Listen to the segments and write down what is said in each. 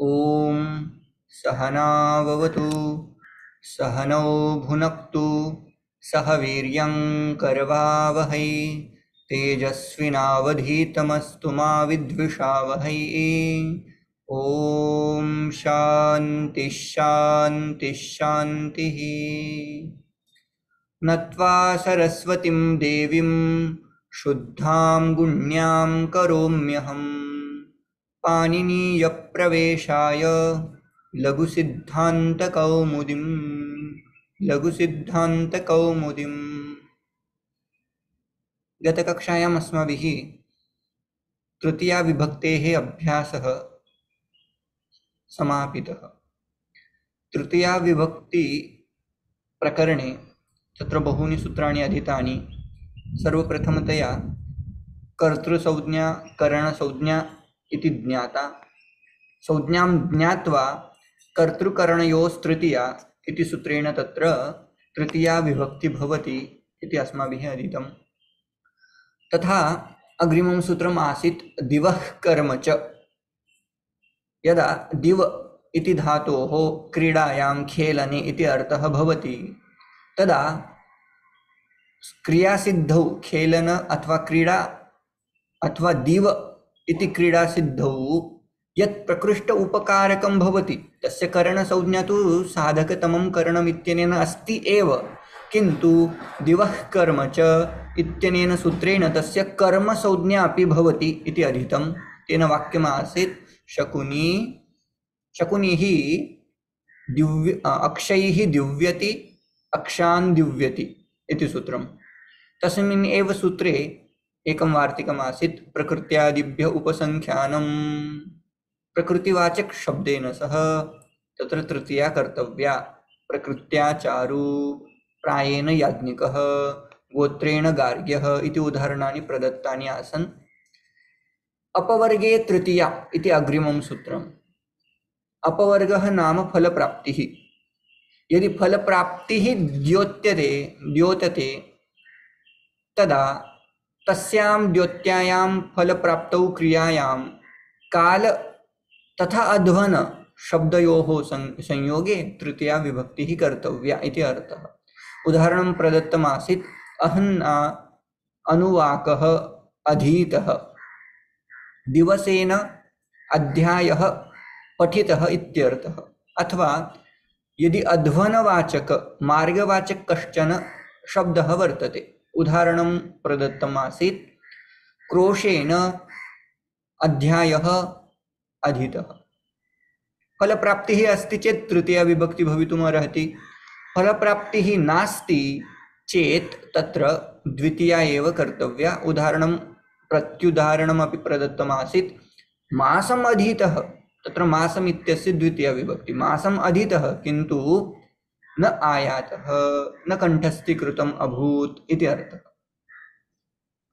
ॐ सहनाववतु सहनौ भुनक्तु सह वीर्यं करवावहै तेजस्विनावधीतमस्तु मा विद्विषावहै। ॐ शान्ति शान्ति शान्तिः। नत्वा सरस्वतीं देवीं शुद्धां गुण्यां करोम्यहम् पाणिनीयप्रवेशाय लघुसिद्धान्तकौमुदीं गतकक्षायाम् अस्माभिः तृतीया विभक्तेः अभ्यासः समापितः। तृतीया विभक्ति प्रकरणे तत्र बहूनि सूत्राणि अधीतानि। सर्वप्रथमतया कर्तृसंज्ञा करणसंज्ञा इति ज्ञाता, संज्ञां ज्ञात्वा कर्तृकरणयोस्तृतीया इति सूत्रेण तत्र तृतीया विभक्ति भवति इति अस्माभिः अधीतं। तथा अग्रिमं सूत्रम् आसीत् दिवः कर्म च। यदा दिव इति धातोः क्रीडायां खेलने इति अर्थः भवति तदा क्रियासिद्धौ खेलन अथवा क्रीडा अथवा दिव इति क्रीडासिद्धौ यत् प्रकृष्ट उपकारकं भवति तस्य करणसंज्ञा तु साधकतमं करणमित्यनेन अस्ति एव, किन्तु दिवः कर्म च इत्यनेन सूत्रेण तस्य कर्मसंज्ञा अपि भवति इति अधीतं। तेन वाक्यमासीत् शकुनिः अक्षैः दिव्यति अक्षान् दिव्यति इति सूत्रं। तस्मिन् एव सूत्रे एकं वार्तिकम् आसीत् प्रकृत्यादिभ्य उपसंख्यानं। प्रकृतिवाचक शब्देन सह तत्र तृतीया कर्तव्या। प्रकृत्या चारु, प्रायेण याज्ञिकः, गोत्रेण गार्ग्यः इति उदाहरणानि प्रदत्तानि आसन्। अपवर्गे तृतीया इति अग्रिमं सूत्रम्। अपवर्गः नाम फलप्राप्तिः। यदि फलप्राप्तिः द्योतते तदा तस्यां द्योत्यायां फलप्राप्तौ क्रियायां काल तथा अध्वन शब्दयोः संयोगे तृतीया विभक्तिः कर्तव्या इति अर्थः। उदाहरणं प्रदत्तमासीत् अहन्ना अनुवाकः अधीतः, दिवसेन अध्यायः पठितः इत्यर्थः। अथवा यदि अध्वनवाचक मार्गवाचक कश्चन शब्दः वर्तते, उदाहरणं प्रदत्तमासीत् क्रोशेन अध्यायः अधीतः। फलप्राप्तिः अस्ति चेत् तृतीया विभक्ति भवितुमर्हति। फलप्राप्तिः नास्ति चेत् तत्र द्वितीया एव कर्तव्या। उदाहरणं प्रत्युदाहरणमपि प्रदत्तमासीत् मासम् अधीतः। तत्र मासम् इत्यस्य द्वितीया विभक्ति। मासम् अधीतः किन्तु न आयातः, न कण्ठस्थीकृतम् अभूत् इति अर्थः।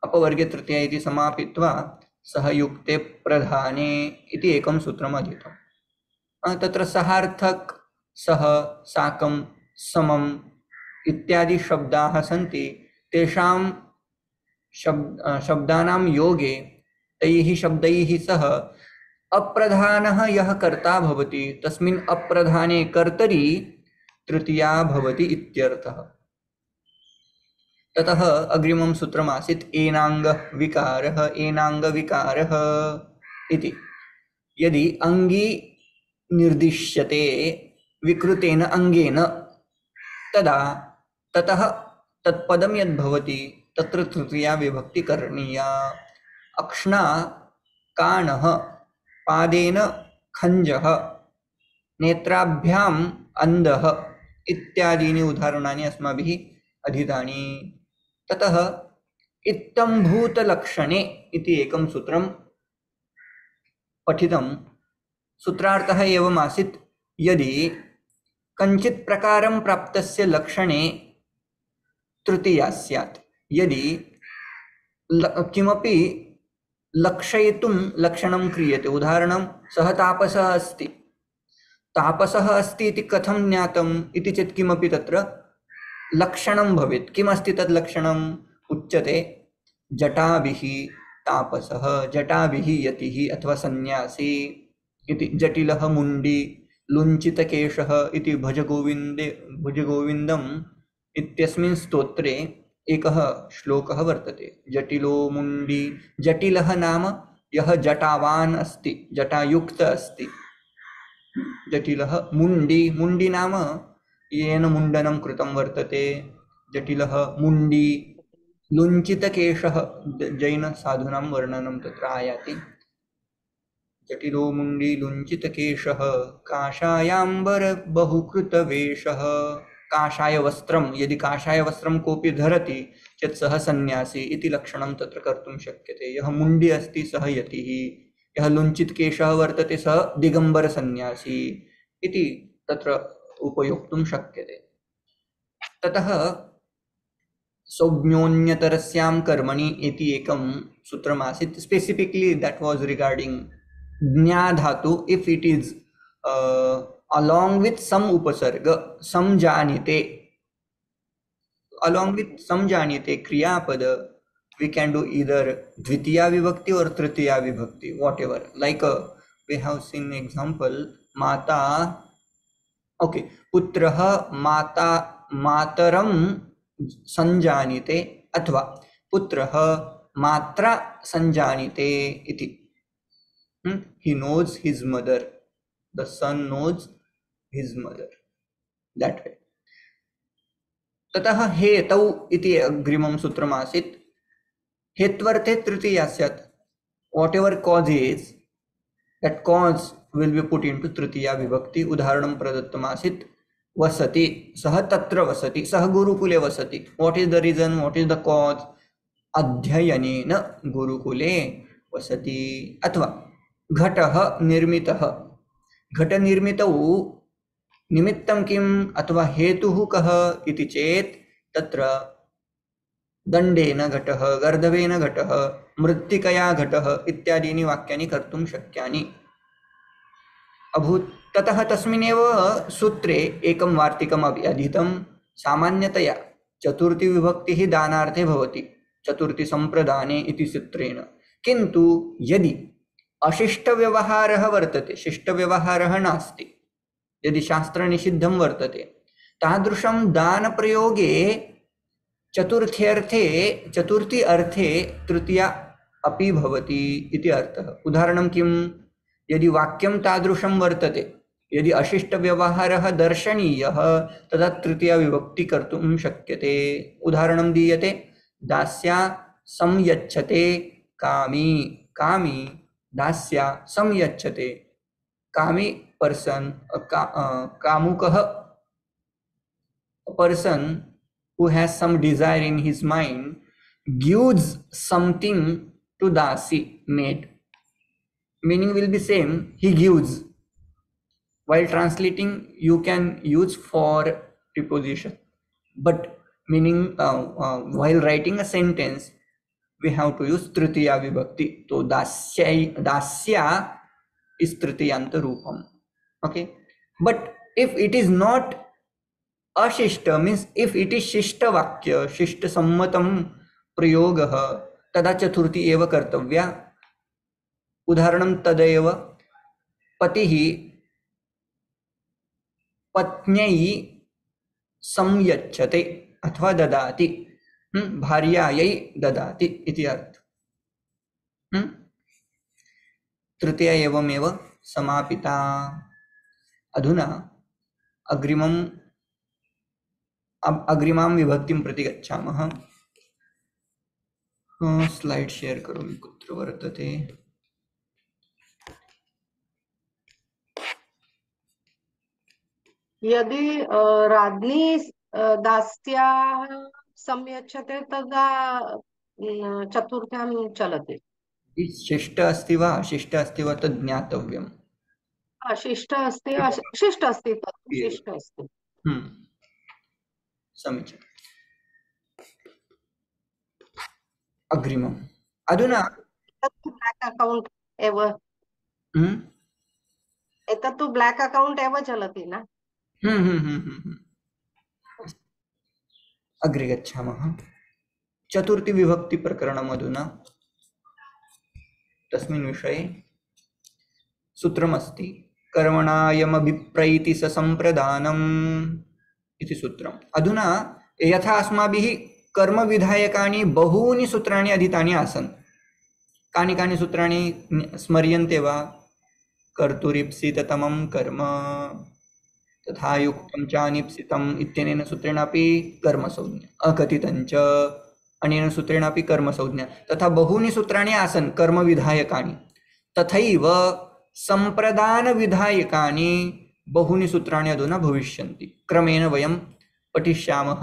अपवर्गे तृतीया इति समापित्वा सहयुक्ते प्रधाने इति एकं सूत्रम् अधीतम्। तत्र सहार्थक, सह, साकं, समम् इत्यादि शब्दाः सन्ति। तेषां शब्दानां योगे तैः शब्दैः सह अप्रधानः यः कर्ता भवति तस्मिन् अप्रधाने कर्तरि तृतीया भवति इत्यर्थः। ततः अग्रिमं सूत्रमासीत् एनाङ्गविकारः इति। यदि अङ्गी निर्दिश्यते विकृतेन अङ्गेन तदा ततः तत्पदं यद्भवति तत्र तृतीया विभक्ति करणीया। अक्ष्णा काणः, पादेन खञ्जः, नेत्राभ्याम् अन्धः इत्यादीनि उदाहरणानि अस्माभिः अधीतानि। ततः इत्थम्भूतलक्षणे इति एकं सूत्रं पठितं। सूत्रार्थः एवमासीत् यदि कञ्चित् प्रकारं प्राप्तस्य लक्षणे तृतीया स्यात्, यदि किमपि लक्षयितुं लक्षणं क्रियते, उदाहरणं सः तापसः अस्ति, तापसः अस्ति इति कथं ज्ञातम् इति चेत् किमपि तत्र लक्षणं भवेत्। किमस्ति तद् लक्षणम् उच्यते जटाभिः तापसः, जटाभिः यतिः अथवा सन्यासी। इति जटिलः मुण्डी लुञ्चितकेशः इति भजगोविन्दम् इत्यस्मिन् स्तोत्रे एकः श्लोकः वर्तते। जटिलो मुण्डी, जटिलः नाम यः जटावान् अस्ति, जटायुक्त अस्ति। जटिलः मुण्डी, मुण्डी नाम येन मुण्डनं कृतं वर्तते। जटिलः मुण्डी, लुञ्चितकेशः, जैनसाधूनां वर्णनं तत्र आयाति। जटिलो मुण्डी लुञ्चितकेशः काषायाम्बर बहुकृतवेषः। काषायवस्त्रं, यदि काषायवस्त्रं कोऽपि धरति चेत् सः सन्यासी इति लक्षणं तत्र कर्तुं शक्यते। यः मुण्डी अस्ति सः यतिः, यः लुञ्चितकेशः वर्तते सः दिगम्बरसन्यासी इति तत्र उपयोक्तुं शक्यते। ततः संज्ञोन्यतरस्यां कर्मणि इति एकं सूत्रमासीत्। स्पेसिफिकली दैट वाज रिगार्डिंग ज्ञा धातु, if it is along with some upasarga, samjanite, along with samjanite kriyapada, we can do either dvitiya vibhakti or tritiya vibhakti, whatever. Like we have seen example mata, okay, putrah mata mataram sanjanite अथवा पुत्रः मात्रा संजानीते इति. He knows his mother, the son knows his mother, that way. ततः हेतौ इति अग्रिमं सूत्रमासीत्. हेत्वर्थे तृतीया स्यात्. Whatever cause is, that cause will be put into तृतीया विभक्ति. उदाहरणं प्रदत्तमासीत्. वसति, सः तत्र वसति, सः गुरुकुले वसति. What is the reason, what is the cause? अध्ययनेन गुरुकुले वसति. अथवा घटः निर्मितः, घटनिर्मितौ निमित्तं किम् अथवा हेतुः कः इति चेत् तत्र दण्डेन घटः, गर्दभेन घटः, मृत्तिकया घटः इत्यादीनि वाक्यानि कर्तुं शक्यानि अभूत्. ततः तस्मिन्नेव सूत्रे एकं वार्तिकम् अधीतं. सामान्यतया चतुर्थी विभक्तिः दानार्थे भवति, चतुर्थी संप्रदाने इति सूत्रेण. किन्तु यदि अशिष्टव्यवहारः वर्तते, शिष्टव्यवहारः नास्ति, यदि शास्त्रनिषिद्धं वर्तते, तादृशं दानप्रयोगे चतुर्थ्यर्थे, चतुर्थी अर्थे तृतीया अपि भवति इति अर्थः. उदाहरणं किं? यदि वाक्यं तादृशं वर्तते, यदि अशिष्टव्यवहारः दर्शनीयः, तदा तृतीया विभक्ति कर्तुं शक्यते. उदाहरणं दीयते. दास्या संयच्छते कामी, कामी दास्या संयच्छते. कामी person, कामुकः person who has some desire in his mind gives something to dasi, maid. Meaning will be same, he gives. While translating you can use for preposition, but meaning while writing a sentence we have to use tritiya vibhakti. So dasya is tritiyanta roopam. Okay, but if it is not अशिष्ट, means if it is शिष्ट वाक्य, शिष्ट सम्मतं प्रयोगः, तदा चतुर्थी एव कर्तव्या. उदाहरणं तदेव. पतिः पत्न्यै संयच्छते अथवा ददाति, भार्यायै ददाति इति अर्थ. तृतीया एवमेव समापिता. अधुना अग्रिमां विभक्तिं प्रति गच्छामः. स्लाइड शेयर करोमि, कुत्र वर्तते. यदि राज्ञी दास्याः संयच्छते तदा चतुर्थ्यां चलति. शिष्ट अस्ति वा अशिष्ट अस्ति वा तद् ज्ञातव्यम्. शिष्ट अस्ति, शिष्ट अस्ति, तत् शिष्ट अस्ति. समीचीनम्. अग्रिमम्. अधुना ब्लैक अकाउंट एव, एतत्तु ब्लैक अकाउंट एव चलति न. अग्रे गच्छामः. चतुर्थी विभक्ति प्रकरणम्. अधुना तस्मिन् विषये सूत्रमस्ति कर्मणायमभिप्रैति स सम्प्रदानम् इति सूत्रम्। अधुना यथा अस्माभिः कर्मविधायकानि बहूनि सूत्राणि अधीतानि आसन्, कानि कानि सूत्राणि स्मर्यन्ते वा? कर्तुरीप्सिततमं कर्म तथा युक्तं चानिप्सितम् इत्यनेन सूत्रेणापि कर्मसंज्ञा, अकथितं च अनेन सूत्रेणापि कर्मसंज्ञा, तथा बहूनि सूत्राणि आसन् कर्मविधायकानि। तथैव सम्प्रदानविधायकानि बहूनि सूत्राणि अधुना भविष्यन्ति। क्रमेण वयं पठिष्यामः।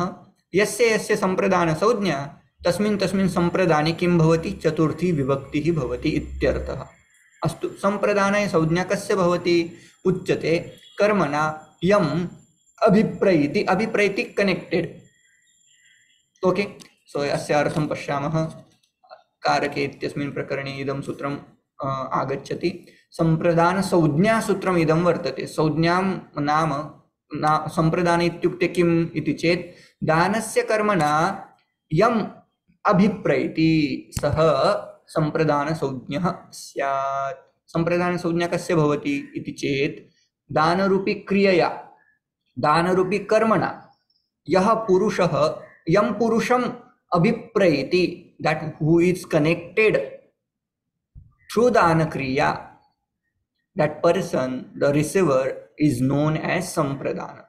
यस्य यस्य सम्प्रदानसंज्ञा तस्मिन् तस्मिन् सम्प्रदाने किं भवति? चतुर्थी विभक्तिः भवति इत्यर्थः। अस्तु, सम्प्रदाने संज्ञा कस्य भवति? उच्यते कर्मणा यम अभिप्रैति, अभिप्रैति कनेक्टेड। ओके, सो अस्य अर्थं पश्यामः। कारके इत्यस्मिन् प्रकरणे इदं सूत्रम् आगच्छति। सम्प्रदान संज्ञा सूत्रम् इदं वर्तते। संज्ञां नाम सम्प्रदान इत्युक्ते किम् इति चेत् दानस्य कर्मणा यम अभिप्रैति सः सम्प्रदान संज्ञः स्यात्। सम्प्रदान संज्ञा कस्य भवति इति चेत् दानरूपी क्रियया, दानरूपी कर्मणा यः पुरुषः यं पुरुषम् अभिप्रैति, that who is connected through dana kriya, that person, the receiver, is known as sampradana.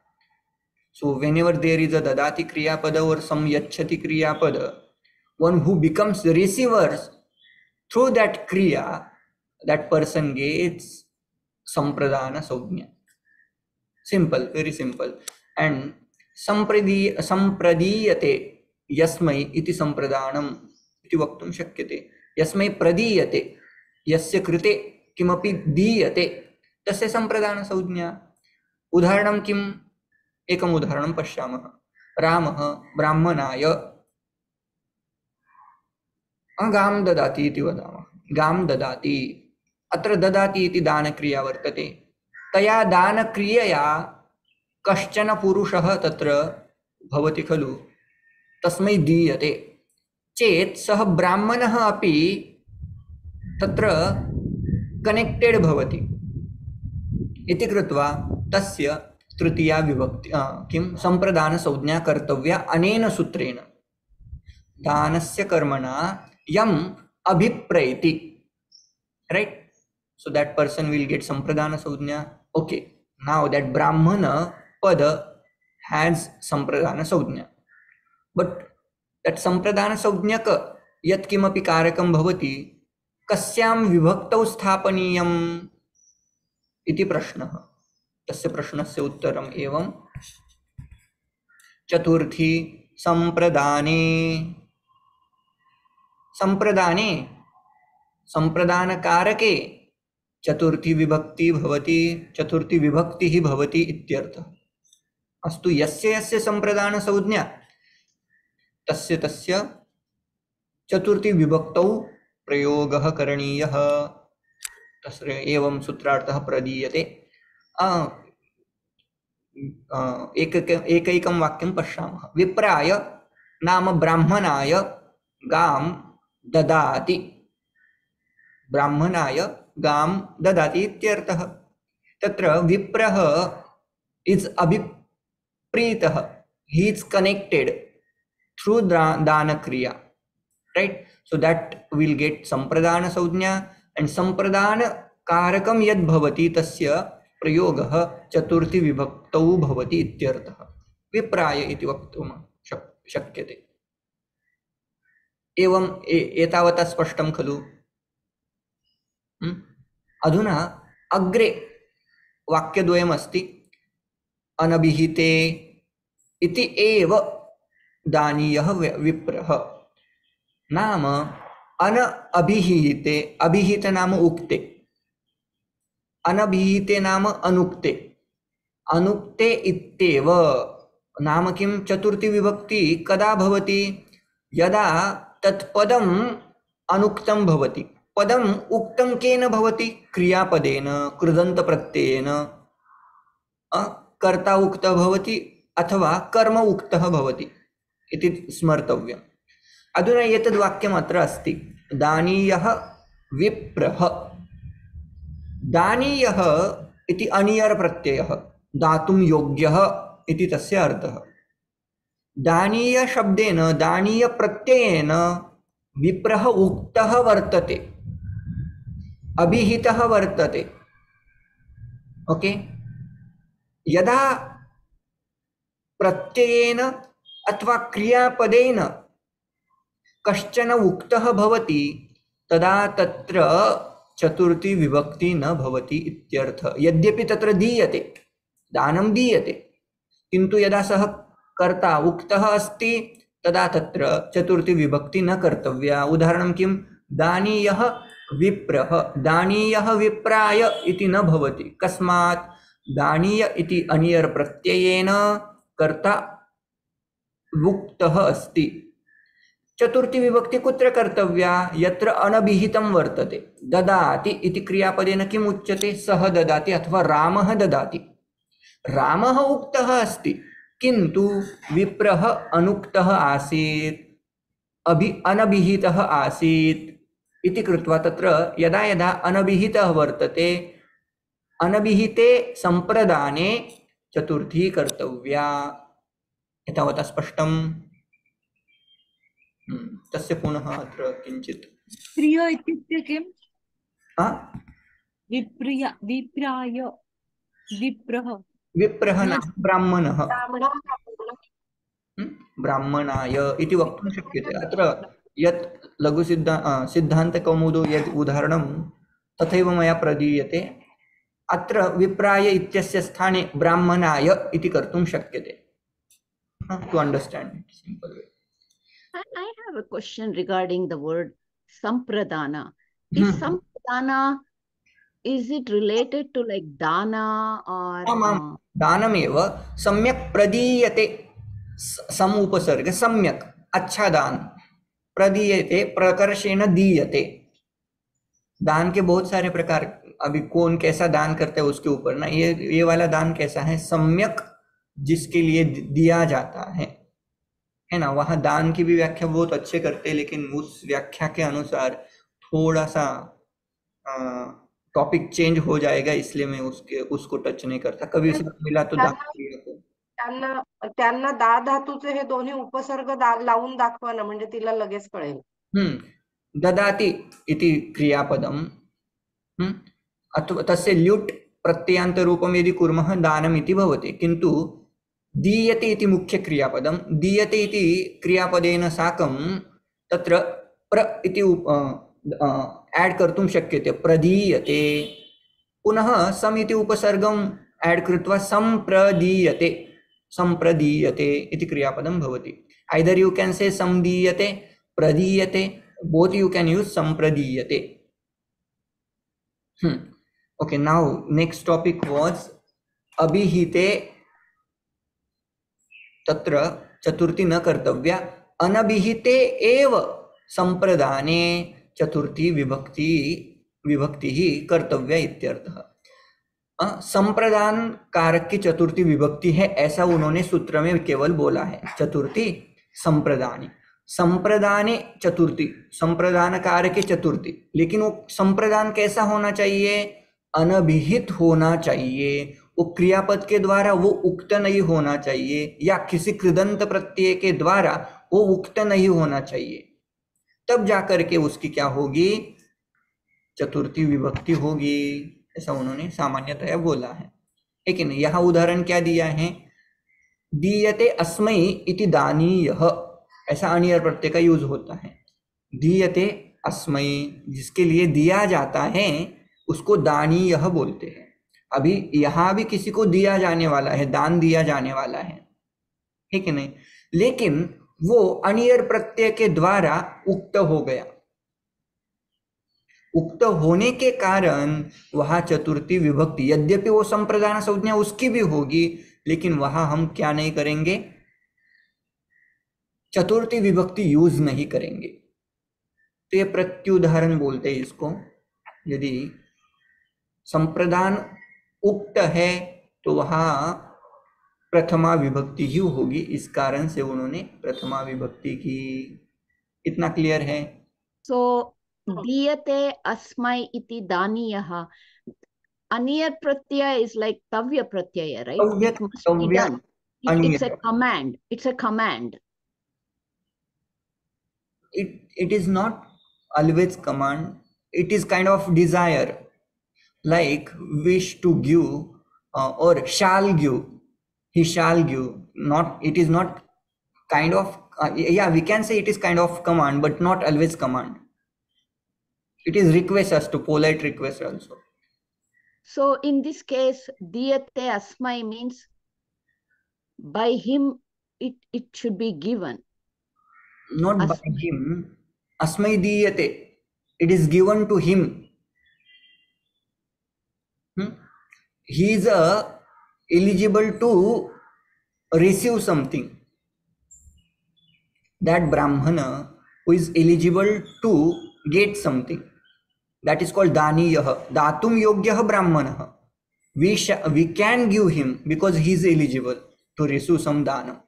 So whenever there is a dadati kriya pada or some yachati kriya pada, one who becomes the receiver through that kriya, that person gets sampradana saujnya. Simple, very simple. And sampradiyate यस्मै इति सम्प्रदानम् इति वक्तुं शक्यते। यस्मै प्रदीयते, यस्य कृते किमपि दीयते, तस्य सम्प्रदान संज्ञा। उदाहरणं किम्? एकम् उदाहरणं पश्यामः। रामः ब्राह्मणाय गां ददाति इति वदामः। गां ददाति, अत्र ददाति इति दानक्रिया वर्तते। तया दानक्रियया कश्चन पुरुषः तत्र भवति खलु, तस्मै दीयते चेत् सः ब्राह्मणः अपि तत्र कनेक्टेड भवति इति कृत्वा तस्य तृतीया विभक्ति किं सम्प्रदान संज्ञा कर्तव्या अनेन सूत्रेण। दानस्य कर्मणा यम् अभिप्रैति, right? So that person will get sampradana संज्ञा. Okay, now that brahmana pada has sampradana संज्ञा. But that sampradana संज्ञक यत् किमपि कारकं भवति कस्यां विभक्तौ स्थापनीयम् इति प्रश्नः। तस्य प्रश्नस्य उत्तरम् एवं चतुर्थी संप्रदाने, संप्रदाने संप्रदान कारके चतुर्थी विभक्ति भवति, चतुर्थी विभक्तिः भवति इत्यर्थः। अस्तु, यस्य यस्य संप्रदान संज्ञा तस्य तस्य चतुर्थी विभक्तौ प्रयोगः करणीयः। तस्य एवं सूत्रार्थः प्रदीयते। एकैकं वाक्यं पश्यामः। विप्राय नाम ब्राह्मणाय गां ददाति, ब्राह्मणाय गां ददाति इत्यर्थः। तत्र विप्रः is अभिप्रीतः, he is connected through dana kriya, right? So that will get sampradana संज्ञा, and sampradana कारकं यद् भवति तस्य प्रयोगः चतुर्थी विभक्तौ भवति इत्यर्थः। विप्राय इति वक्तुं शक्यते। एवं एतावता स्पष्टं खलु? अधुना अग्रे वाक्यद्वयमस्ति। अनभिहिते इति एव दानीयः विप्रः। नाम अन अभिहिते, अभिहिते नाम उक्ते, अनभिहिते नाम अनुक्ते। अनुक्ते इत्येव नाम किं? चतुर्थी विभक्ति कदा भवति? यदा तत्पदम् अनुक्तं भवति। पदम् उक्तं केन भवति? क्रियापदेन, कृदन्त प्रत्ययेन। कर्ता उक्तः भवति अथवा कर्म उक्तः भवति इति स्मर्तव्यम्। अधुना एतद् वाक्यम् अत्र अस्ति। दानीयः विप्रः, दानीयः इति अनियर् प्रत्ययः, दातुं योग्यः इति तस्य अर्थः। दानीय शब्देन, दानीय प्रत्ययेन विप्रः उक्तः वर्तते, अभिहितः वर्तते। ओके, यदा प्रत्ययेन अथवा क्रियापदेन कश्चन उक्तः भवति तदा तत्र चतुर्थी विभक्ति न भवति इत्यर्थः। यद्यपि तत्र दीयते, दानं दीयते, किन्तु यदा सः कर्ता उक्तः अस्ति तदा तत्र चतुर्थी विभक्ति न कर्तव्या। उदाहरणं किं? दानीयः विप्रः, दानीयः विप्राय इति न भवति। कस्मात्? दानीय इति अनियर् प्रत्ययेन कर्ता उक्तः अस्ति। चतुर्थी विभक्ति कुत्र कर्तव्या? यत्र अनभिहितं वर्तते। ददाति इति क्रियापदेन किम् उच्यते? सः ददाति अथवा रामः ददाति। रामः उक्तः अस्ति किन्तु विप्रः अनुक्तः आसीत्, अनभिहितः आसीत् इति कृत्वा तत्र यदा यदा अनभिहितः वर्तते, अनभिहिते सम्प्रदाने चतुर्थी कर्तव्या। एतावता स्पष्टम्? तस्य पुनः अत्र किञ्चित् प्रिय इत्युक्ते किम्? विप्रिय, विप्राय, विप्रः, विप्रः न ब्राह्मणः, ब्राह्मणः, ब्राह्मणाय इति वक्तुं शक्यते। अत्र यत् सिद्धान्तकौमुदो यद् उदाहरणं तथैव मया प्रदीयते। अत्र विप्राय इत्यस्य स्थाने ब्राह्मणाय इति कर्तुं शक्यते। To understand simple way. I have a question regarding the word sampradana. Is sampradana, is it related to like dana or दानमेव। सम्यक् प्रदीयते, सम उपसर्ग, सम्यक् अच्छा दान, प्रदीयते प्रकर्षेण दीयते। दान के बहुत सारे प्रकार, अभी कौन कैसा दान करता है उसके ऊपर ना। ये वाला दान कैसा है? सम्यक, जिसके लिए दिया जाता है ना। वहाँ दान की भी व्याख्या बहुत अच्छे करते हैं, लेकिन उस व्याख्या के अनुसार थोड़ा सा टॉपिक चेंज हो जाएगा, इसलिए मैं उसको टच नहीं करता। कभी मिला तो दान त्यांना दा धातूचे हे दोन्ही उपसर्ग लावून दाखवा ना, म्हणजे तिला लगेच कळेल। ददाति इति क्रियापदम्, अथवा तस्य ल्युट् प्रत्ययान्त रूपं यदि कुर्मः दानम् इति भवति। किन्तु दीयते इति मुख्य क्रियापदं, दीयते इति क्रियापदेन साकं तत्र प्र इति ऐड कर्तुं शक्यते, प्रदीयते। पुनः सम इति उपसर्गं ऐड कृत्वा संप्रदीयते, संप्रदीयते इति क्रियापदं भवति। either you can say samdiyate, pradiyate, both you can use sampradiyate. Okay, now next topic was abhihite, तत्र चतुर्थी न कर्तव्या, अनभिहिते एव संप्रदाने चतुर्थी विभक्ति ही कर्तव्या इत्यर्थः। संप्रदान कारक की चतुर्थी विभक्ति है, ऐसा उन्होंने सूत्र में केवल बोला है। चतुर्थी संप्रदानी, संप्रदाने चतुर्थी, संप्रदान कारक चतुर्थी, लेकिन वो संप्रदान कैसा होना चाहिए? अनभिहित होना चाहिए। वो क्रियापद के द्वारा वो उक्त नहीं होना चाहिए, या किसी कृदंत प्रत्यय के द्वारा वो उक्त नहीं होना चाहिए। तब जाकर के उसकी क्या होगी? चतुर्थी विभक्ति होगी, ऐसा उन्होंने सामान्यतया बोला है। लेकिन यहाँ उदाहरण क्या दिया है? दीयते अस्मै इति दानीयः, ऐसा अनियर प्रत्यय का यूज होता है। दीयते अस्मै, जिसके लिए दिया जाता है उसको दानीयः बोलते हैं। अभी यहाँ भी किसी को दिया जाने वाला है, दान दिया जाने वाला है, ठीक है नहीं, लेकिन वो अनियर प्रत्यय के द्वारा उक्त हो गया। उक्त होने के कारण वहां चतुर्थी विभक्ति, यद्यपि वो संप्रदान संज्ञा उसकी भी होगी, लेकिन वहां हम क्या नहीं करेंगे? चतुर्थी विभक्ति यूज नहीं करेंगे। तो ये प्रत्युदाहरण बोलते हैं इसको। यदि संप्रदान उक्त है तो वहां प्रथमा विभक्ति ही होगी, इस कारण से उन्होंने प्रथमा विभक्ति की। इतना क्लियर है? सो दीयते अस्मै इति दानीयः, aniyar pratyaya is like tavya pratyaya, right? Tavyat, It must be tavya, done. It's a aniyat. command. It's a command. It is not always command. It is kind of desire, like wish to give or shall give. He shall give. Not. It is not kind of. Yeah, we can say it is kind of command, but not always command. It is request us to polite request also. So in this case, diyate asmai means by him it should be given. Not by Asmai. him. Asmai diyate. It is given to him. He is eligible to receive something. That Brahmana who is eligible to get something. That is called Daniyah. Datum Yogyah Brahmanah. We can give him because he is eligible to receive some dana.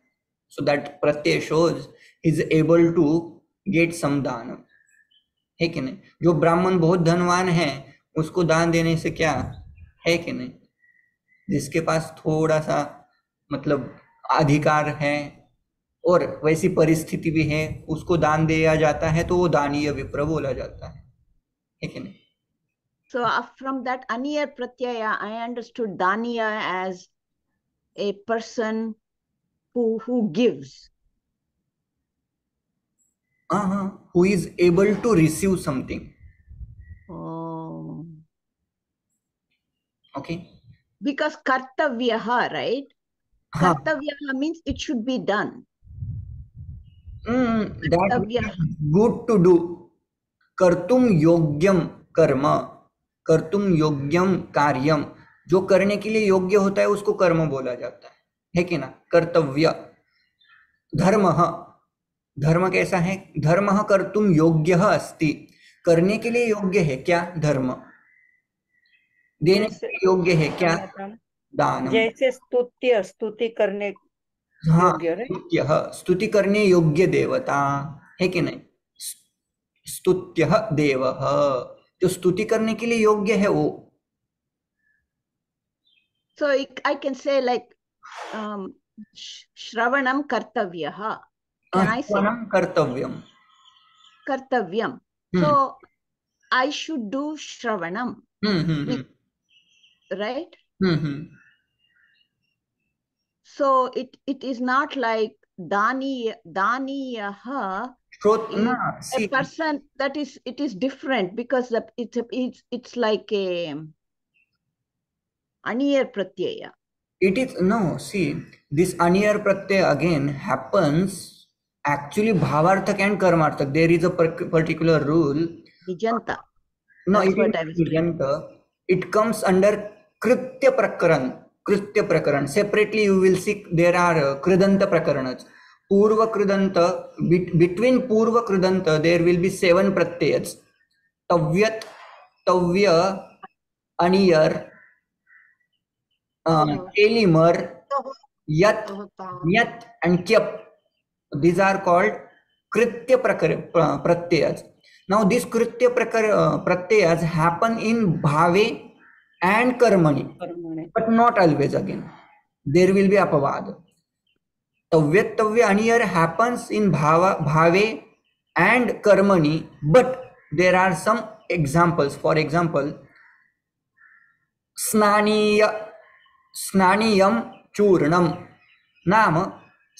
So that pratyay shows he is able to get some dana. है कि नहीं? जो ब्राह्मण बहुत धनवान है उसको दान देने से क्या है कि नहीं? जिसके पास थोड़ा सा मतलब अधिकार है और वैसी परिस्थिति भी है उसको दान दिया जाता है तो वो दानीय विप्र बोला जाता है कि नहीं? So from that aniyar pratyaya, I understood daniya as a person who gives. Who is able to receive something. Oh. Okay. Because kartavyaha, right? Kartavyaha means it should be done. That means good to do. कर्तुम योग्यम कर्म, कर्तुम योग्यम कार्यम. जो करने के लिए योग्य होता है उसको कर्म बोला जाता है कि ना? कर्तव्य. धर्मः, धर्म कैसा है? धर्मः कर्तुम योग्यः अस्ति. करने के लिए योग्य है क्या? धर्म. देने के लिए योग्य है क्या? दान. जैसे स्तुति करने हाँ, योग्य है. स्तुत्यः, स्तुति करने योग्य देवता है कि नहीं? स्तुत्यः देवः, जो स्तुति करने के लिए योग्य है वो. So I can say like shravanam kartavyah. Can I say? Shravanam kartavyam. Kartavyam. So I should do shravanam. Right? So it is not like daniyaha. A person that is, it is different because it's like a aniyar pratyaya. It is no. See, this aniyar pratyaya again happens actually bhavarthak and karmarthak. There is a particular rule. Vijanta. No, it is Vijanta. It comes under Kritya Prakaran. Kritya Prakaran. Separately, you will see there are Kridanta Prakaranats. Purva Kridanta, between Purva Kridanta, there will be 7 pratyayas. Tavyat, Tavya, Aniyar, Kelimar, Yat, Nyat, and Kyap. These are called Kritya pratyayas. Now, these Kritya pratyayas happen in Bhave and Karmani, but not always again. There will be apavad. Tavyat Tavya Aniyar happens in Bhave and Karmani, but there are some examples. For example, Snaniyam Churnam. Naam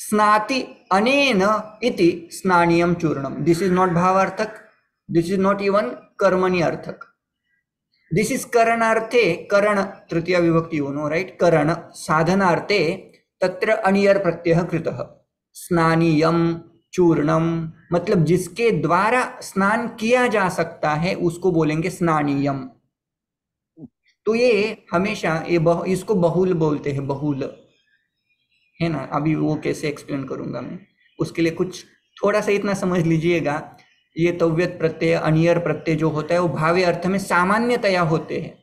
Snati Anena iti Snaniyam Churnam. This is not Bhavarthak. This is not even Karmani Arthak. This is Karanarthe, Karana, Tritiya Vibhakti, you know, right? Karana, Sadhanarthe, Tatra Aniyar Pratyah Kritah. Snaniyam Churnam, मतलब जिसके द्वारा स्नान किया जा सकता है उसको बोलेंगे स्नानीयम. तो ये हमेशा इसको बहुल बोलते हैं, बहुल है ना. अभी वो कैसे एक्सप्लेन करूंगा मैं, उसके लिए कुछ थोड़ा सा इतना समझ लीजिएगा. ये तव्यत प्रत्यय, अनियर प्रत्यय जो होता है वो भावे अर्थ में सामान्यतया होते हैं.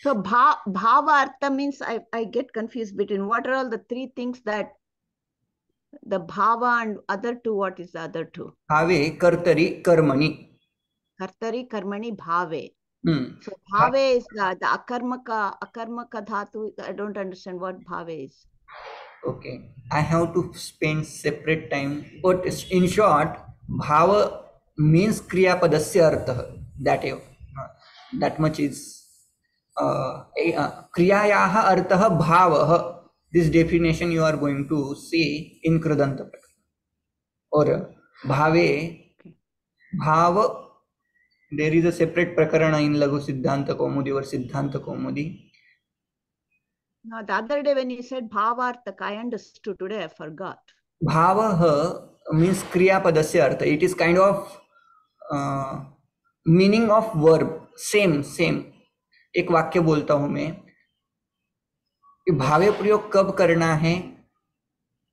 So bhava artha means I get confused between what are all the 3 things that the bhava and other 2. What is the other 2? भावे, कर्तरी, कर्मणि. Kartari, karmani, bhave. So bhave is the akarmaka dhatu. I don't understand what bhave is. Okay, I have to spend separate time, but in short, bhava means kriya padasya artha. That much is kriyayaha artha bhavah. This definition you are going to see in Kridanta or bhave bhav. There is a separate prakarana in Laghu Siddhanta Kaumudi or Siddhanta Kaumudi. Now, the other day when you said bhavartaka, I understood. Today I forgot. Bhavaha means kriya padasya artha. It is kind of meaning of verb same same. एक वाक्य बोलता हूं मैं कि भावे प्रयोग कब करना है,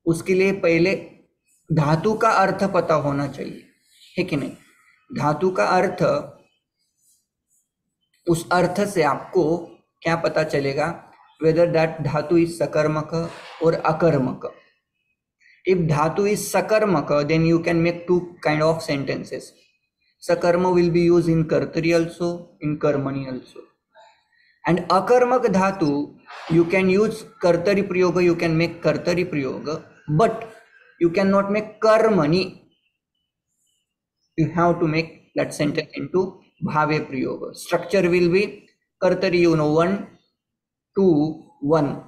उसके लिए पहले धातु का अर्थ पता होना चाहिए, है कि नहीं. धातु का अर्थ, उस अर्थ से आपको क्या पता चलेगा, वेदर दैट धातु इज सकर्मक और अकर्मक. इफ धातु इज सकर्मक, then you can make two kind of sentences. Sakarma will be used in kartari also, in karmani also. And akarmak dhatu, you can use kartari prayoga, you can make kartari prayoga, but you cannot make karmani. You have to make that sentence into bhave prayoga. Structure will be kartari, 1, 2, 1.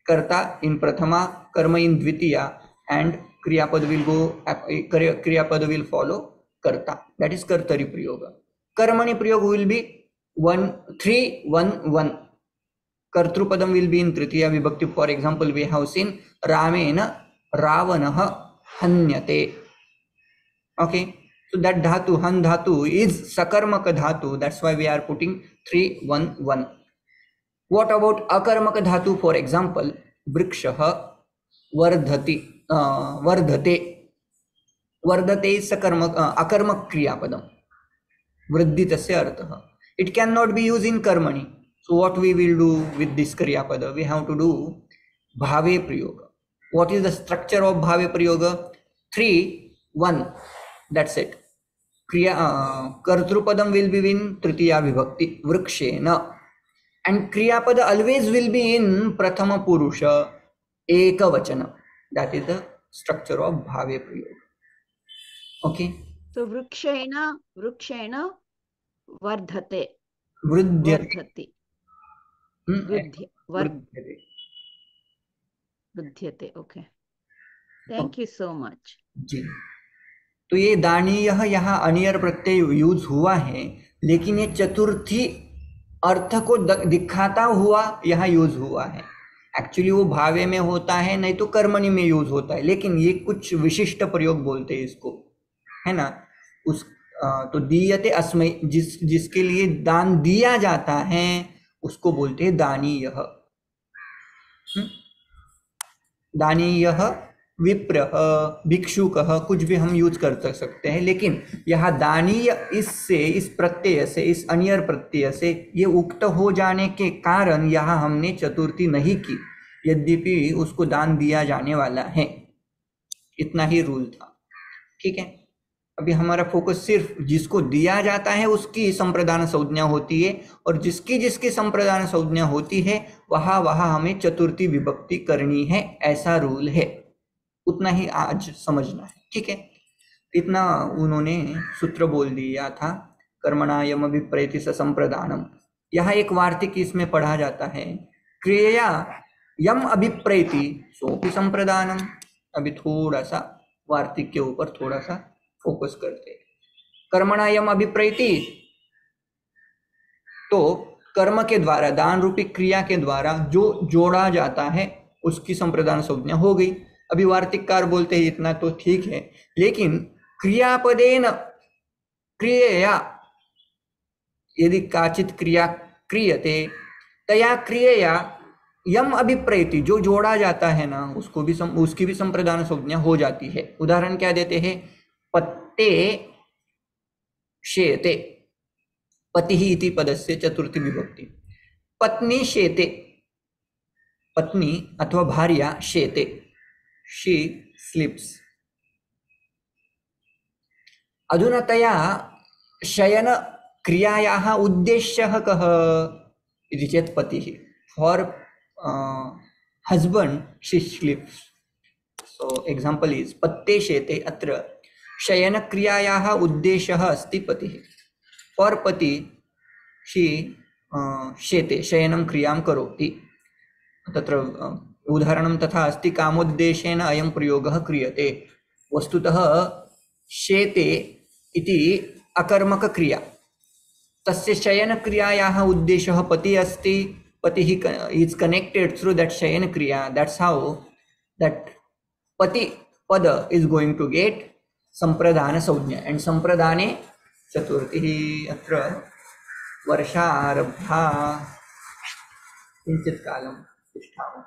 Karta in prathama, karma in dvitiya, and kriyapad will go, kriyapad will follow karta. That is kartari prayoga. Karmani prayoga will be 1, 3, 1, 1. Kartrupadam will be in tritiya vibhakti. For example, we have seen Ramena Ravanah Hanyate. Okay, so that dhatu, han dhatu, is sakarmaka dhatu. That's why we are putting 3, 1, 1. What about akarmaka dhatu? For example, vrikshah vardhati, vardhate. वर्धते सकर्मक अकर्मक क्रियापदम. वृद्धि तस्य अर्थः. It cannot be used in कर्मणि. So what we will do with this kriyapada? We have to do bhave prayoga. What is the structure of bhave prayoga? 3, 1. That's it. Kriya kartrupadam will be in tritiya vibhakti vrikshena, and kriyapada always will be in prathama purusha ekavachana. That is the structure of bhave prayoga. Okay. So vrikshena vardhate. वृद्ध्यते. Vruddhyate. Okay. Thank you so much. जी. तो ये दानीय यहाँ अनियर प्रत्यय use हुआ है, लेकिन ये चतुर्थी अर्थ को दिखाता हुआ यहाँ यूज हुआ है. एक्चुअली वो भावे में होता है, नहीं तो कर्मणि में यूज होता है, लेकिन ये कुछ विशिष्ट प्रयोग बोलते हैं इसको, है ना. उस तो दीयते अस्मै, जिसके लिए दान दिया जाता है उसको बोलते हैं दानीय. दानीय, विप्र, भिक्षुक, कुछ भी हम यूज कर सकते हैं, लेकिन यहाँ दानीय इससे, इस प्रत्यय से, इस अनियर प्रत्यय से ये उक्त हो जाने के कारण यहाँ हमने चतुर्थी नहीं की, यद्यपि उसको दान दिया जाने वाला है. इतना ही रूल था. ठीक है. अभी हमारा फोकस सिर्फ जिसको दिया जाता है उसकी संप्रदान संज्ञा होती है, और जिसकी जिसकी संप्रदान संज्ञा होती है वहाँ वहाँ हमें चतुर्थी विभक्ति करनी है, ऐसा रूल है. उतना ही आज समझना है. ठीक है. इतना उन्होंने सूत्र बोल दिया था. कर्मणायम अभिप्रेति संप्रदानम. यहाँ एक वार्तिक इसमें पढ़ा जाता है, क्रिया यम अभिप्रेति सोपि संप्रदानम. अभी थोड़ा सा वार्तिक के ऊपर थोड़ा सा फोकस करते हैं. कर्मणायम अभिप्रेति, तो कर्म के द्वारा, दान रूपी क्रिया के द्वारा जो जोड़ा जाता है उसकी संप्रदान संज्ञा हो गई. अभी वार्तिककार बोलते हैं इतना तो ठीक है, लेकिन क्रियापदेन क्रियया यदि काचित क्रिया क्रियते तया क्रियया यम अभिप्रेति, जो जोड़ा जाता है ना उसको भी उसकी भी संप्रदान संज्ञा हो जाती है. उदाहरण क्या देते हैं, पत्ते शेते, पति ही इति पदस्य चतुर्थी विभक्ति. पत्नी शेते, पत्नी अथवा भार्या शेते, शी स्लीप्स. अधुना तया शयन क्रियायाः उद्देश्यः कः इति चेत् पतिः. For husband she स्लीप्स्. So example is पत्ते शेते. अत्र शयनक्रियायाः उद्देश्यः अस्ति पतिः. फार् पति शी शेते शयनं क्रियां करोति. तत्र उदाहरणं तथा अस्ति, कामोद्देशेन अयं प्रयोगः क्रियते. वस्तुतः शेते इति अकर्मकक्रिया, तस्य शयनक्रियायाः उद्देशः पतिः अस्ति. पतिः इज कनेक्टेड थ्रू दैट शयनक्रिया. दैट्स हाउ दैट पति पद इज गोइंग टू गेट संप्रदान संज्ञा. एंड संप्रदाने चतुर्थी. अत्र वर्षा आरब्धा. किंचित् कालं तिष्ठामः.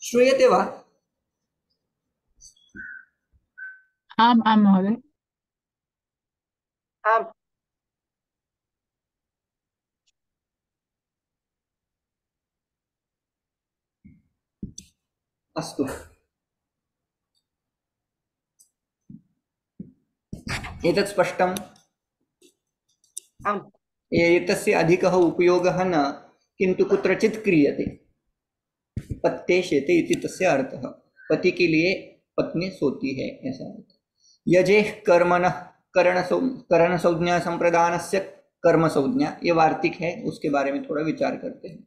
श्रूयते वा? आम् आम् महोदय। आम्। अस्तु. एतत् स्पष्टम्? आम्। एतस्य अधिकः उपयोगः न, किन्तु कुत्रचित् क्रियते. पत्ते शेते इति तस्य अर्थः. पति के लिए पत्नी सोती है, ऐसा अर्थ. यजेः कर्मणः करण संज्ञा संप्रदानस्य कर्म संज्ञा. ये वार्तिक है, उसके बारे में थोड़ा विचार करते हैं.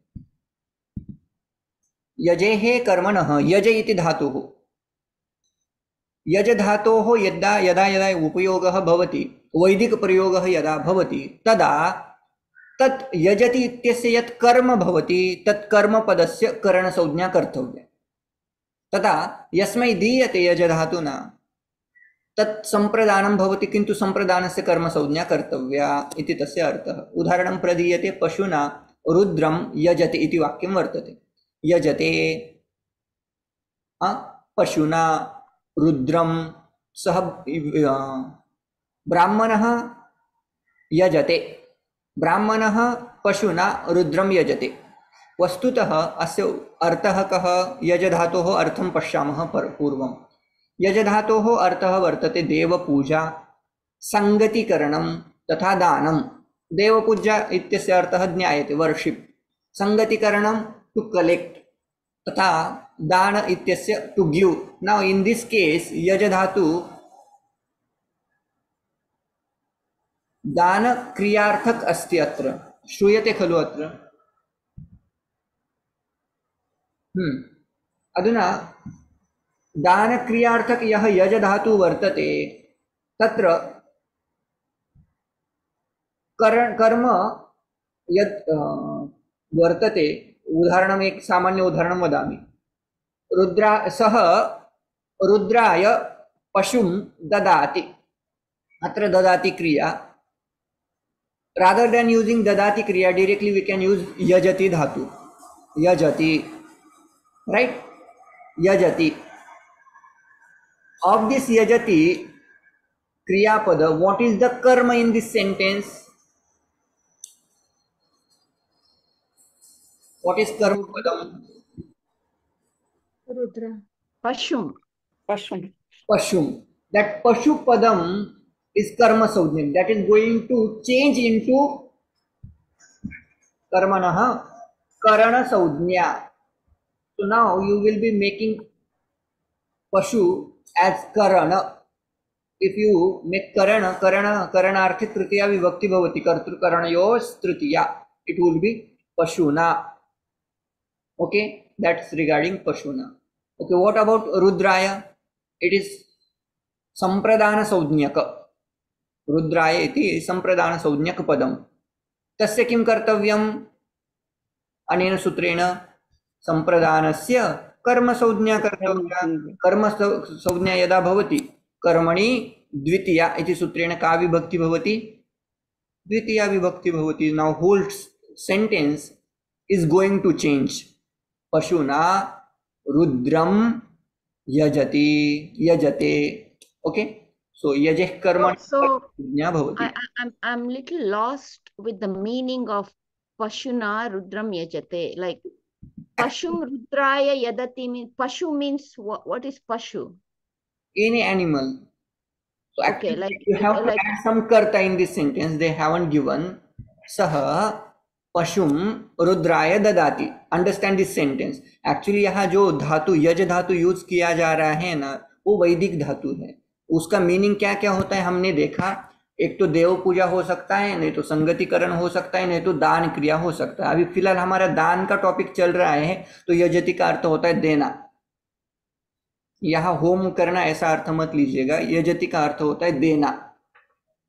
यजेः कर्मणः. यज इति धातुः. यज धातोः यदा यदा यदा उपयोगः भवति, वैदिक प्रयोगः यदा भवति, तदा तत् यजति इत्यस्य यत् कर्म भवति तत् कर्मपदस्य करणसंज्ञा कर्तव्या. तथा यस्मै दीयते यज धातुना तत् संप्रदानं भवति, किन्तु संप्रदानस्य कर्मसंज्ञा कर्तव्या इति तस्य अर्थः. उदाहरणं प्रदीयते. पशुना रुद्रं यजति इति वाक्यं वर्तते. यजते पशुना रुद्रं. सः ब्राह्मणः यजते. ब्राह्मणः पशुना रुद्रं यजते. वस्तुतः अस्य अर्थः कः? यज धातोः अर्थं पश्यामः पूर्वं. यज धातोः अर्थः वर्तते देवपूजा, संगतिकरणं तथा दानं. देवपूजा इत्यस्य अर्थः ज्ञायते, वर्शिप. संगतिकरणं टू कलेक्ट, तथा दान इत्यस्य to give. Now in this case यज धातु दान क्रियार्थक अस्ति. अत्र श्रूयते खलु? अत्र अधुना दान क्रियार्थक यह यज धातु वर्तते, तत्र कर्म यत् वर्तते. उदाहरणम्, एक सामान्य उदाहरणं वदामि. सः रुद्राय पशुं ददाति. अत्र ददाति क्रिया. rather than using dadati kriya directly, we can use yajati dhatu. Yajati, right? Yajati. Of this yajati kriya pada, what is the karma in this sentence? What is karma padam? Rudra. Pashum. Pashum. Pashum. That pashu padam is karma संज्ञा. That is going to change into karmanah karana संज्ञा. So now you will be making pashu as karana. If you make karanaarthi tritiya vibhakti bhavati, kartrukaranayos tritiya, it will be pashuna. Okay, that's regarding pashuna. Okay, what about rudraya? It is sampradana संज्ञक. रुद्राय इति संप्रदान संज्ञक पदम. तस्य किं कर्तव्यम्? अनेन सूत्रेण संप्रदानस्य कर्म संज्ञा कर्तव्या. कर्म संज्ञा यदा भवति, कर्मणि द्वितीया इति सूत्रेण का विभक्ति भवति? द्वितीया विभक्ति भवति. Now whole sentence is going to change. पशुना रुद्रम यजति, यजते. Okay, so yajeh karma. So I'm little lost with the meaning of pashuna rudram yajate. Like pashum rudraya yadati means, pashu means what is pashu? Any animal. So Okay, actually like you have to like add some karta in this sentence. They haven't given सह पशुम रुद्राय ददाति. Understand this sentence. Actually यहाँ जो धातु यज धातु use किया जा रहा है ना, वो वैदिक धातु है. उसका मीनिंग क्या क्या होता है हमने देखा. एक तो देव पूजा हो सकता है, नहीं तो संगतिकरण हो सकता है, नहीं तो दान क्रिया हो सकता है. अभी फिलहाल हमारा दान का टॉपिक चल रहा है, तो यजति का अर्थ होता है देना. यहाँ होम करना ऐसा अर्थ मत लीजिएगा. यजति का अर्थ होता है देना.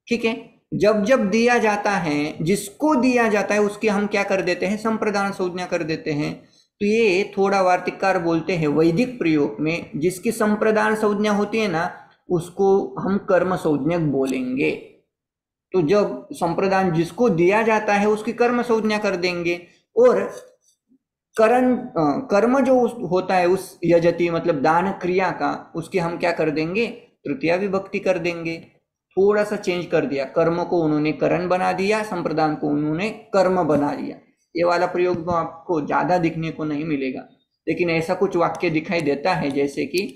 ठीक है. जब जब दिया जाता है, जिसको दिया जाता है उसकी हम क्या कर देते हैं, संप्रदान संज्ञा कर देते हैं. तो ये थोड़ा वार्तिककार बोलते हैं वैदिक प्रयोग में जिसकी संप्रदान संज्ञा होती है ना, उसको हम कर्म संज्ञक बोलेंगे. तो जब संप्रदान जिसको दिया जाता है उसकी कर्म संज्ञा कर देंगे. और कर्म जो होता है उस यजति मतलब दान क्रिया का, उसकी हम क्या कर देंगे, तृतीया विभक्ति कर देंगे. थोड़ा सा चेंज कर दिया. कर्म को उन्होंने करण बना दिया, संप्रदान को उन्होंने कर्म बना दिया. ये वाला प्रयोग तो आपको ज्यादा दिखने को नहीं मिलेगा, लेकिन ऐसा कुछ वाक्य दिखाई देता है. जैसे कि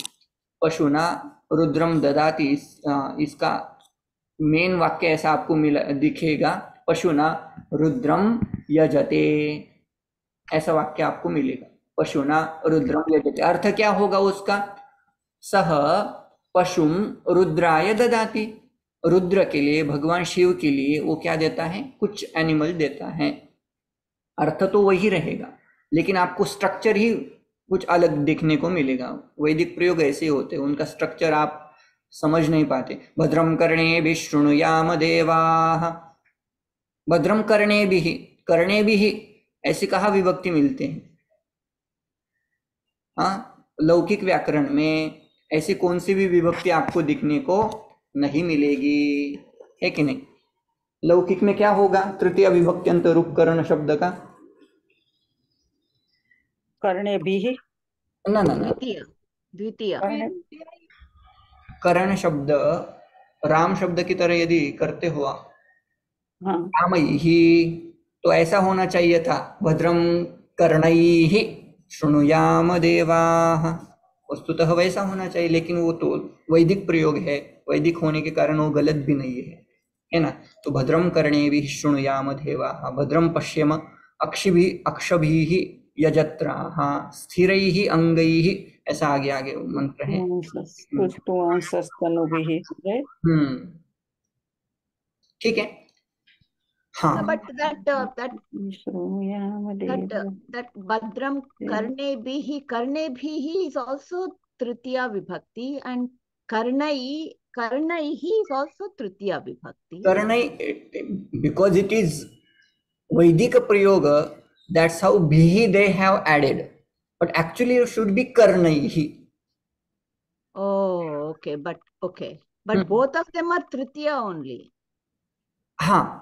पशुना रुद्रम ददाति, इसका मेन वाक्य ऐसा आपको दिखेगा, पशुना रुद्रम यजते. ऐसा वाक्य आपको मिलेगा, पशुना रुद्रम यजते. अर्थ क्या होगा उसका, सह पशुम रुद्राय ददाति. रुद्र के लिए, भगवान शिव के लिए वो क्या देता है, कुछ एनिमल देता है. अर्थ तो वही रहेगा, लेकिन आपको स्ट्रक्चर ही कुछ अलग देखने को मिलेगा. वैदिक प्रयोग ऐसे होते हैं, उनका स्ट्रक्चर आप समझ नहीं पाते. भद्रम कर्णेभिः शृणुयाम देवाः. भद्रम कर्णेभिः ऐसी कहा विभक्ति मिलते हैं. हाँ, लौकिक व्याकरण में ऐसी कौन सी भी विभक्ति आपको दिखने को नहीं मिलेगी, है कि नहीं. लौकिक में क्या होगा, तृतीय विभक्त्यंत रूप कर्ण शब्द का, कर्णेभिः ना ना ना, द्वितीय द्वितीय कर्ण शब्द राम शब्द की तरह यदि करते हो आप, हाँ रामैहि, तो ऐसा होना चाहिए था, भद्रम कर्णैहि शृणुयाम देवाः. वस्तुतः वैसा होना चाहिए, लेकिन वो तो वैदिक प्रयोग है. वैदिक होने के कारण वो गलत भी नहीं है ना. तो भद्रम कर्णेभिः शृणुयाम देवाः, भद्रम पश्येम अक्षभिः यजत्राः स्थिरैः अंगैः. ऐसा आगे आगे मंत्र है. ठीक है. हाँ, but that Badram Karnebhihi is also Tritiya Vibhakti, and Karnaihi is also Tritiya Vibhakti. Karnai, because it is Vedic prayoga, that's how bihi they have added, but actually it should be Karnaihi. Oh, okay, but both of them are Tritiya only. हाँ,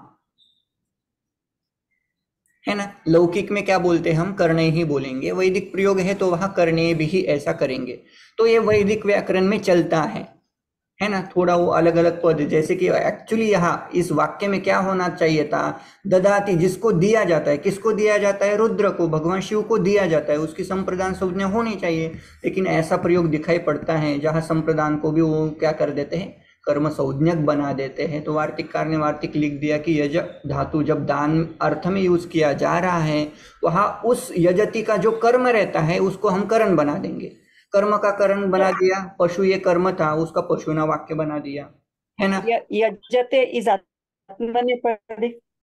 है ना. लौकिक में क्या बोलते हैं हम, करने ही बोलेंगे. वैदिक प्रयोग है तो वहां करने भी ही ऐसा करेंगे. तो ये वैदिक व्याकरण में चलता है ना. थोड़ा वो अलग अलग पद, जैसे कि एक्चुअली यहाँ इस वाक्य में क्या होना चाहिए था, ददाति, जिसको दिया जाता है. किसको दिया जाता है, रुद्र को, भगवान शिव को दिया जाता है, उसकी संप्रदान संज्ञा होनी चाहिए. लेकिन ऐसा प्रयोग दिखाई पड़ता है जहाँ संप्रदान को भी वो क्या कर देते हैं, कर्म संज्ञक बना देते हैं. तो वार्तिककार ने वार्तिक लिख दिया कि यज धातु जब दान अर्थ में यूज किया जा रहा है, वहां उस यजति का जो कर्म रहता है उसको हम करण बना देंगे. कर्म का करण बना दिया, पशु ये कर्म था, उसका पशुना वाक्य बना दिया, है ना. यजते इज आत्मनेपदी.